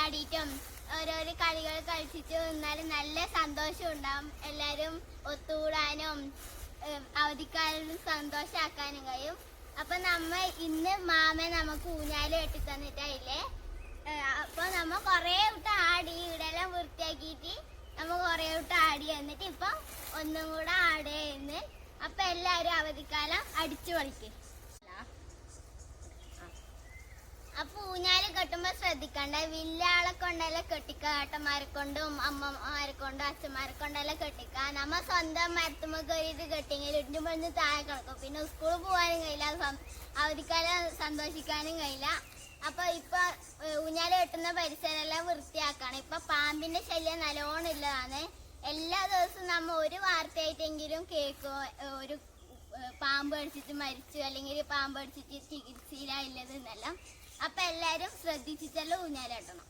ആടിയിട്ടും ഓരോരോ കളികൾ കളിച്ചിട്ട് നിന്നാലും നല്ല സന്തോഷം ഉണ്ടാവും. എല്ലാവരും ഒത്തുകൂടാനും അവധിക്കാലം സന്തോഷമാക്കാനും കഴിയും. അപ്പൊ ഇന്ന് മാമൻ നമുക്ക് ഊഞ്ഞാല് കെട്ടി തന്നിട്ടായില്ലേ. അപ്പൊ നമ്മ കൊറേ വിട്ട് ആടി, ഇവിടെല്ലാം വൃത്തിയാക്കിയിട്ട് നമ്മ കൊറേ വിട്ട് ആടി. എന്നിട്ട് ഇപ്പൊ ഒന്നും കൂടെ ആടുന്ന്. അപ്പൊ എല്ലാരും അവധിക്കാലം അടിച്ചു പൊളിക്ക്. അപ്പൊ ഊഞ്ഞാല് കെട്ടുമ്പോ ശ്രദ്ധിക്കണ്ട, വില്ലാളെ കൊണ്ടെല്ലാം കെട്ടിക്ക. ഏട്ടന്മാരെ കൊണ്ടും അമ്മമാരെ കൊണ്ടും അച്ഛന്മാരെ കൊണ്ടെല്ലാം കെട്ടിക്ക. നമ്മ സ്വന്തം മരത്തുമ്പോ കയറിയിട്ട് കെട്ടിയെങ്കിൽ ഇടുമ്പോ താഴെ കിടക്കും. പിന്നെ സ്കൂളിൽ പോകാനും കഴിയില്ല, അവധിക്കാലം സന്തോഷിക്കാനും കഴിയില്ല. അപ്പൊ ഇപ്പൊ ഊഞ്ഞാല് കെട്ടുന്ന പരിസരം എല്ലാം വൃത്തിയാക്കണം. ഇപ്പൊ പാമ്പിന്റെ ശല്യം നല്ലോണം ഉള്ളതാണ്. എല്ലാ ദിവസവും നമ്മ ഒരു വാർത്തയായിട്ടെങ്കിലും കേൾക്കും, ഒരു പാമ്പ് കടിച്ചിട്ട് മരിച്ചു, അല്ലെങ്കിൽ പാമ്പ് കടിച്ചിട്ട് ചികിത്സയിലായില്ലത് എന്നെല്ലാം. അപ്പൊ എല്ലാരും ശ്രദ്ധിച്ചിട്ടല്ലോ ഊഞ്ഞാല് കെട്ടണം.